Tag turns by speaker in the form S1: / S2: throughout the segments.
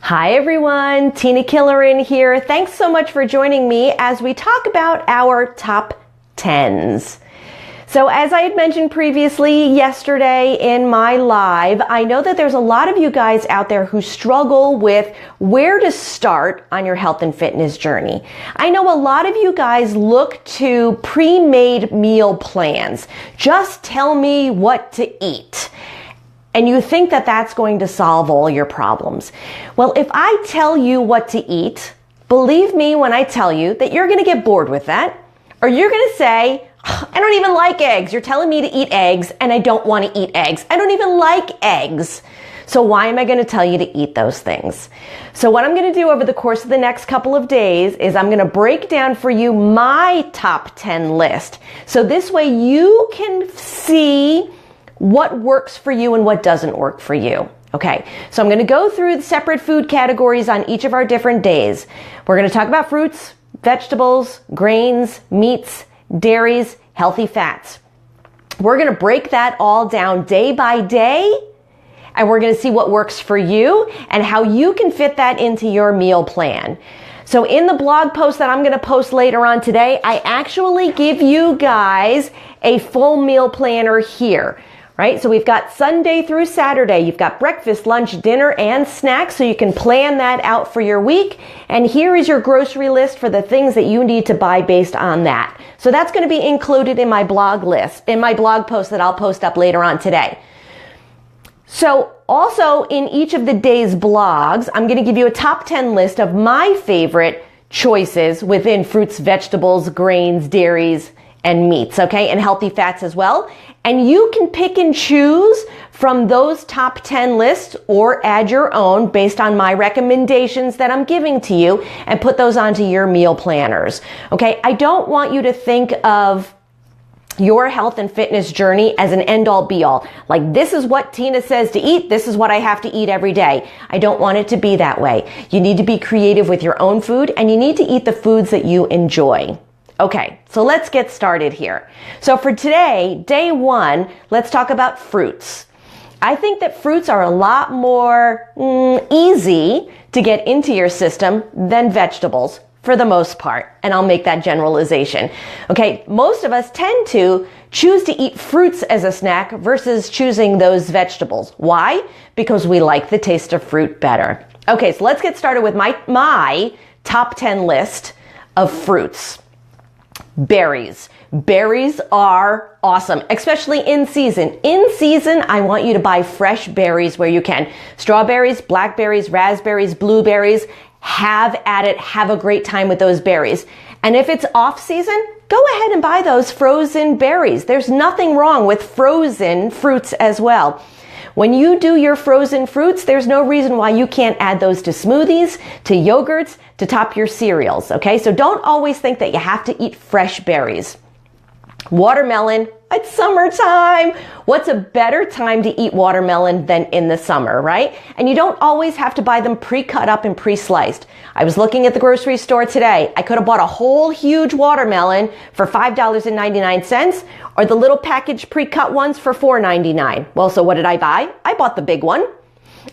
S1: Hi everyone, Tina Killeran here. Thanks so much for joining me as we talk about our top 10s. So as I had mentioned previously yesterday in my live, I know that there's a lot of you guys out there who struggle with where to start on your health and fitness journey. I know a lot of you guys look to pre-made meal plans. Just tell me what to eat. And you think that that's going to solve all your problems. Well, if I tell you what to eat, believe me when I tell you that you're going to get bored with that, or you're going to say, I don't even like eggs. You're telling me to eat eggs and I don't want to eat eggs. I don't even like eggs. So why am I going to tell you to eat those things? So what I'm going to do over the course of the next couple of days is I'm going to break down for you my top 10 list. So this way you can see what works for you and what doesn't work for you. Okay, so I'm going to go through the separate food categories on each of our different days. We're going to talk about fruits, vegetables, grains, meats, dairies, healthy fats. We're going to break that all down day by day, and we're going to see what works for you and how you can fit that into your meal plan. So in the blog post that I'm going to post later on today, I actually give you guys a full meal planner here. Right? So we've got Sunday through Saturday. You've got breakfast, lunch, dinner, and snacks, so you can plan that out for your week. And here is your grocery list for the things that you need to buy based on that. So that's going to be included in my blog list, in my blog post that I'll post up later on today. So also in each of the day's blogs, I'm going to give you a top 10 list of my favorite choices within fruits, vegetables, grains, dairies, and meats, okay, and healthy fats as well. And you can pick and choose from those top 10 lists or add your own based on my recommendations that I'm giving to you and put those onto your meal planners, okay? I don't want you to think of your health and fitness journey as an end-all be-all. Like, this is what Tina says to eat, this is what I have to eat every day. I don't want it to be that way. You need to be creative with your own food, and you need to eat the foods that you enjoy. Okay, so let's get started here. So for today, day one, let's talk about fruits. I think that fruits are a lot more easy to get into your system than vegetables for the most part, and I'll make that generalization. Okay, most of us tend to choose to eat fruits as a snack versus choosing those vegetables. Why? Because we like the taste of fruit better. Okay, so let's get started with my top 10 list of fruits. Berries. Berries are awesome, especially in season. In season, I want you to buy fresh berries where you can. Strawberries, blackberries, raspberries, blueberries. Have at it. Have a great time with those berries. And if it's off season, go ahead and buy those frozen berries. There's nothing wrong with frozen fruits as well. When you do your frozen fruits, there's no reason why you can't add those to smoothies, to yogurts, to top your cereals, okay? So don't always think that you have to eat fresh berries. Watermelon, it's summertime. What's a better time to eat watermelon than in the summer, right? And you don't always have to buy them pre-cut up and pre-sliced. I was looking at the grocery store today. I could have bought a whole huge watermelon for $5.99 or the little packaged pre-cut ones for $4.99. Well, so what did I buy? I bought the big one.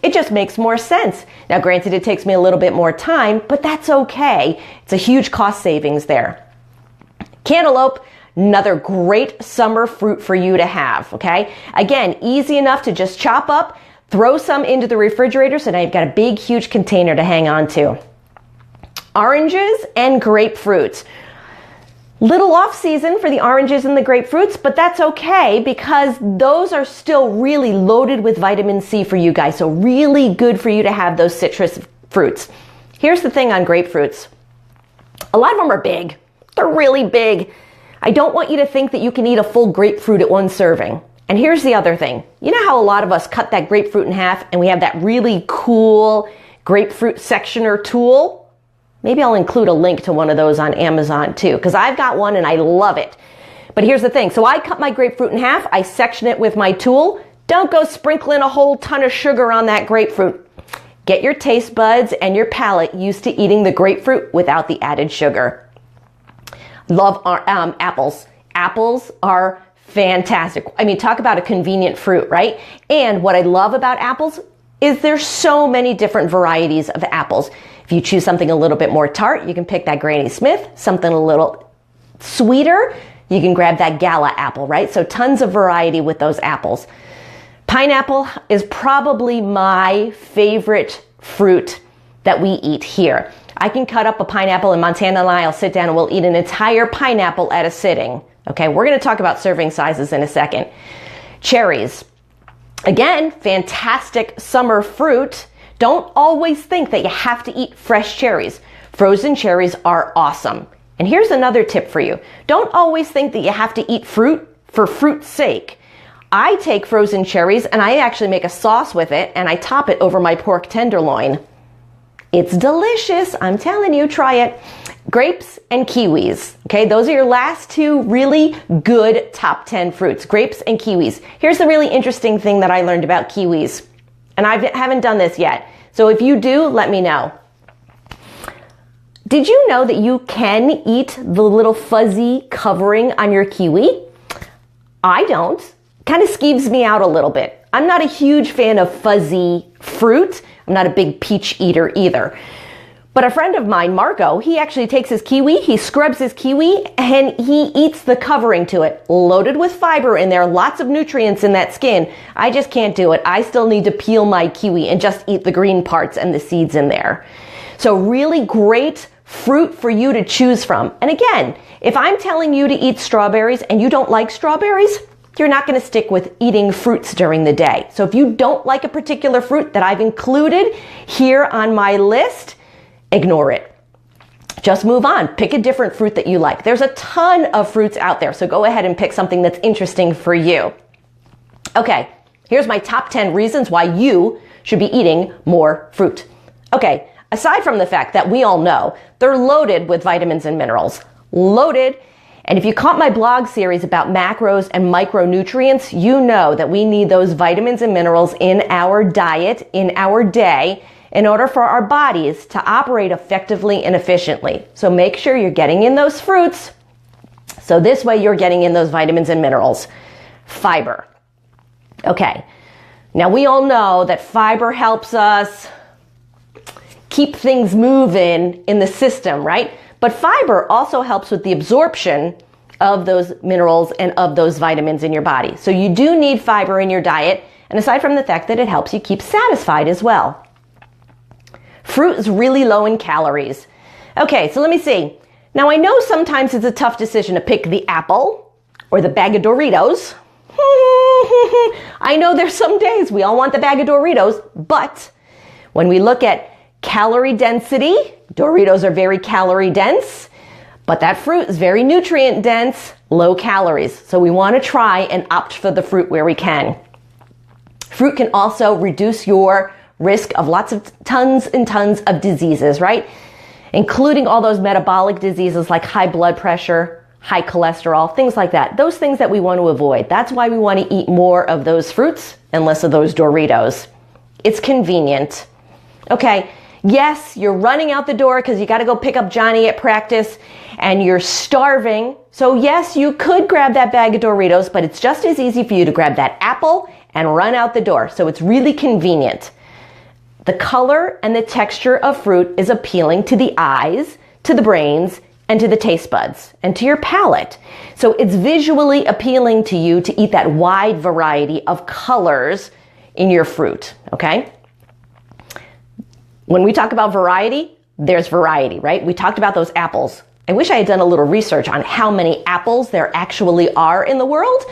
S1: It just makes more sense. Now, granted, it takes me a little bit more time, but that's okay. It's a huge cost savings there. Cantaloupe, another great summer fruit for you to have, okay? Again, easy enough to just chop up, throw some into the refrigerator, so now you've got a big, huge container to hang on to. Oranges and grapefruits. Little off season for the oranges and the grapefruits, but that's okay because those are still really loaded with vitamin C for you guys. So really good for you to have those citrus fruits. Here's the thing on grapefruits. A lot of them are big. They're really big. I don't want you to think that you can eat a full grapefruit at one serving. And here's the other thing. You know how a lot of us cut that grapefruit in half and we have that really cool grapefruit sectioner tool? Maybe I'll include a link to one of those on Amazon too, because I've got one and I love it. But here's the thing. So I cut my grapefruit in half. I section it with my tool. Don't go sprinkling a whole ton of sugar on that grapefruit. Get your taste buds and your palate used to eating the grapefruit without the added sugar. Love apples. Apples are fantastic. I mean, talk about a convenient fruit, right? And what I love about apples, is there's so many different varieties of apples. If you choose something a little bit more tart, you can pick that Granny Smith. Something a little sweeter, you can grab that Gala apple, right? So tons of variety with those apples. Pineapple is probably my favorite fruit that we eat here. I can cut up a pineapple, and Montana and I'll sit down and we'll eat an entire pineapple at a sitting. Okay, we're going to talk about serving sizes in a second. Cherries. Again, fantastic summer fruit. Don't always think that you have to eat fresh cherries. Frozen cherries are awesome. And here's another tip for you. Don't always think that you have to eat fruit for fruit's sake. I take frozen cherries and I actually make a sauce with it and I top it over my pork tenderloin. It's delicious. I'm telling you, try it. Grapes and kiwis. Okay, those are your last two really good top 10 fruits, grapes and kiwis. Here's the really interesting thing that I learned about kiwis. And I haven't done this yet. So if you do, let me know. Did you know that you can eat the little fuzzy covering on your kiwi? I don't. Kind of skeeves me out a little bit. I'm not a huge fan of fuzzy fruit. I'm not a big peach eater either. But a friend of mine, Marco, he actually takes his kiwi, he scrubs his kiwi, and he eats the covering to it, loaded with fiber in there, lots of nutrients in that skin. I just can't do it. I still need to peel my kiwi and just eat the green parts and the seeds in there. So really great fruit for you to choose from. And again, if I'm telling you to eat strawberries and you don't like strawberries, you're not going to stick with eating fruits during the day. So if you don't like a particular fruit that I've included here on my list, ignore it. Just move on. Pick a different fruit that you like. There's a ton of fruits out there, so go ahead and pick something that's interesting for you. Okay, here's my top 10 reasons why you should be eating more fruit. Okay, aside from the fact that we all know they're loaded with vitamins and minerals. Loaded. And if you caught my blog series about macros and micronutrients, you know that we need those vitamins and minerals in our diet, in our day, in order for our bodies to operate effectively and efficiently. So make sure you're getting in those fruits. So this way you're getting in those vitamins and minerals. Fiber. Okay. Now we all know that fiber helps us keep things moving in the system, right? But fiber also helps with the absorption of those minerals and of those vitamins in your body. So you do need fiber in your diet, and aside from the fact that it helps you keep satisfied as well. Fruit is really low in calories. Okay, so let me see. Now I know sometimes it's a tough decision to pick the apple or the bag of Doritos. I know there's some days we all want the bag of Doritos, but when we look at calorie density, Doritos are very calorie dense, but that fruit is very nutrient dense, low calories. So we want to try and opt for the fruit where we can. Fruit can also reduce your risk of lots of tons and tons of diseases, right? Including all those metabolic diseases like high blood pressure, high cholesterol, things like that. Those things that we want to avoid. That's why we want to eat more of those fruits and less of those Doritos. It's convenient. Okay. Yes, you're running out the door because you got to go pick up Johnny at practice and you're starving. So yes, you could grab that bag of Doritos, but it's just as easy for you to grab that apple and run out the door. So it's really convenient. The color and the texture of fruit is appealing to the eyes, to the brains, and to the taste buds, and to your palate. So it's visually appealing to you to eat that wide variety of colors in your fruit, okay? When we talk about variety, there's variety, right? We talked about those apples. I wish I had done a little research on how many apples there actually are in the world,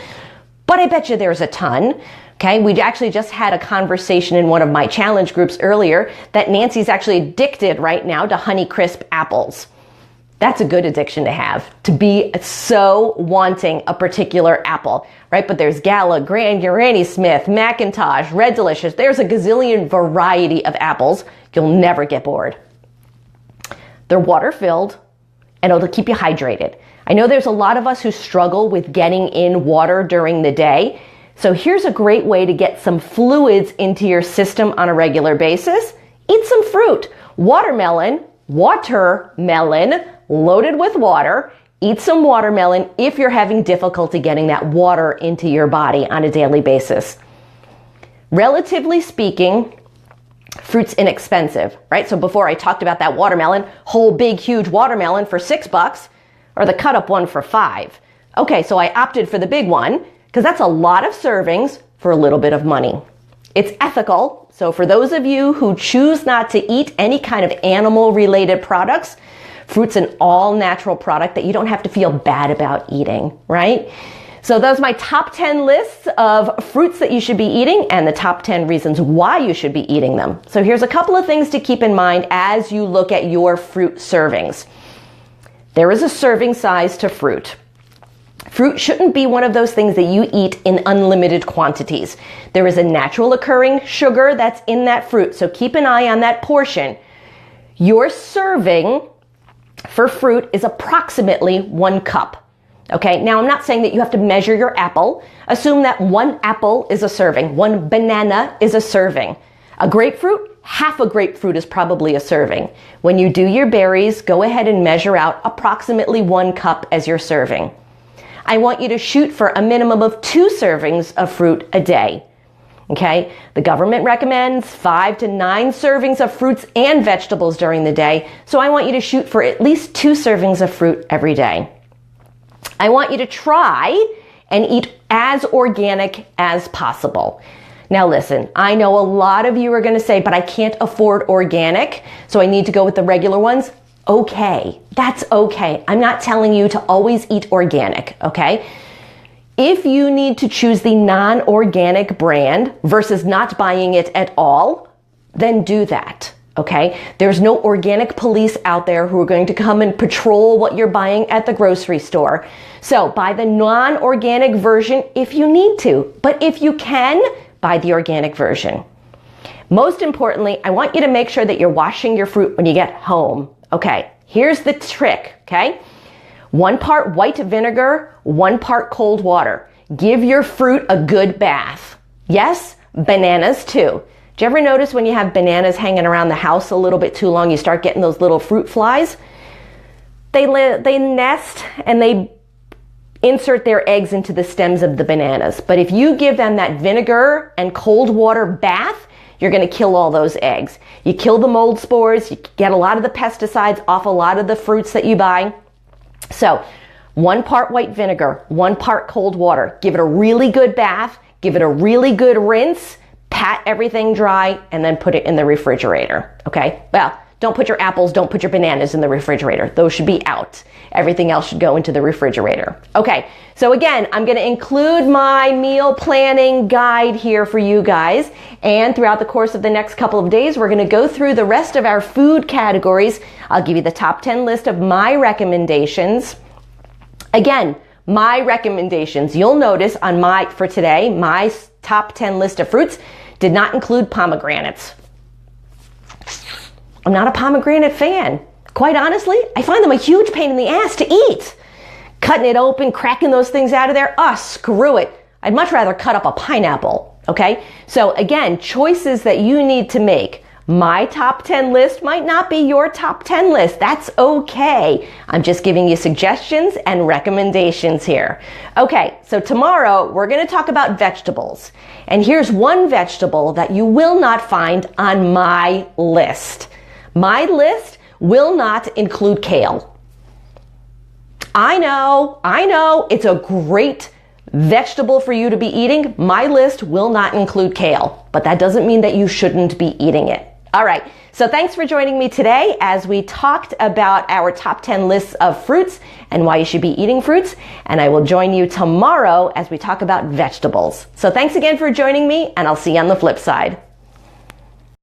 S1: but I bet you there's a ton. Okay, we actually just had a conversation in one of my challenge groups earlier that Nancy's actually addicted right now to Honeycrisp apples. That's a good addiction to have, to be so wanting a particular apple, right? But there's Gala, Granny Smith, McIntosh, Red Delicious. There's a gazillion variety of apples. You'll never get bored. They're water-filled, and it'll keep you hydrated. I know there's a lot of us who struggle with getting in water during the day. So here's a great way to get some fluids into your system on a regular basis. Eat some fruit. Watermelon, loaded with water. Eat some watermelon if you're having difficulty getting that water into your body on a daily basis. Relatively speaking, Fruit's inexpensive, right? So before I talked about that watermelon, whole big huge watermelon for $6 or the cut up one for $5. Okay, so I opted for the big one because that's a lot of servings for a little bit of money. It's ethical, so for those of you who choose not to eat any kind of animal-related products, fruit's an all-natural product that you don't have to feel bad about eating, right? So those are my top 10 lists of fruits that you should be eating and the top 10 reasons why you should be eating them. So here's a couple of things to keep in mind as you look at your fruit servings. There is a serving size to fruit. Fruit shouldn't be one of those things that you eat in unlimited quantities. There is a natural occurring sugar that's in that fruit, so keep an eye on that portion. Your serving for fruit is approximately 1 cup. Okay, now I'm not saying that you have to measure your apple. Assume that 1 apple is a serving, 1 banana is a serving. A grapefruit, half a grapefruit is probably a serving. When you do your berries, go ahead and measure out approximately 1 cup as your serving. I want you to shoot for a minimum of 2 servings of fruit a day. Okay, the government recommends 5 to 9 servings of fruits and vegetables during the day, so I want you to shoot for at least 2 servings of fruit every day. I want you to try and eat as organic as possible. Now listen, I know a lot of you are going to say, but I can't afford organic, so I need to go with the regular ones. Okay, that's okay. I'm not telling you to always eat organic, okay? If you need to choose the non-organic brand versus not buying it at all, then do that, okay? There's no organic police out there who are going to come and patrol what you're buying at the grocery store. So buy the non-organic version if you need to, but if you can, buy the organic version. Most importantly, I want you to make sure that you're washing your fruit when you get home. Okay, here's the trick, okay? 1 part white vinegar, 1 part cold water. Give your fruit a good bath. Yes, bananas too. Do you ever notice when you have bananas hanging around the house a little bit too long, you start getting those little fruit flies? They nest and they insert their eggs into the stems of the bananas. But if you give them that vinegar and cold water bath, you're going to kill all those eggs. You kill the mold spores, you get a lot of the pesticides off a lot of the fruits that you buy. So 1 part white vinegar, 1 part cold water. Give it a really good bath, give it a really good rinse, pat everything dry, and then put it in the refrigerator, okay? Well, don't put your apples, don't put your bananas in the refrigerator. Those should be out. Everything else should go into the refrigerator. Okay, so again, I'm gonna include my meal planning guide here for you guys. And throughout the course of the next couple of days, we're gonna go through the rest of our food categories. I'll give you the top 10 list of my recommendations. Again, my recommendations, you'll notice for today, my top 10 list of fruits did not include pomegranates. I'm not a pomegranate fan. Quite honestly, I find them a huge pain in the ass to eat. Cutting it open, cracking those things out of there, screw it. I'd much rather cut up a pineapple, okay? So again, choices that you need to make. My top 10 list might not be your top 10 list. That's okay. I'm just giving you suggestions and recommendations here. Okay, so tomorrow we're going to talk about vegetables. And here's one vegetable that you will not find on my list. My list will not include kale. I know, it's a great vegetable for you to be eating. My list will not include kale, but that doesn't mean that you shouldn't be eating it. All right, so thanks for joining me today as we talked about our top 10 lists of fruits and why you should be eating fruits, and I will join you tomorrow as we talk about vegetables. So thanks again for joining me, and I'll see you on the flip side.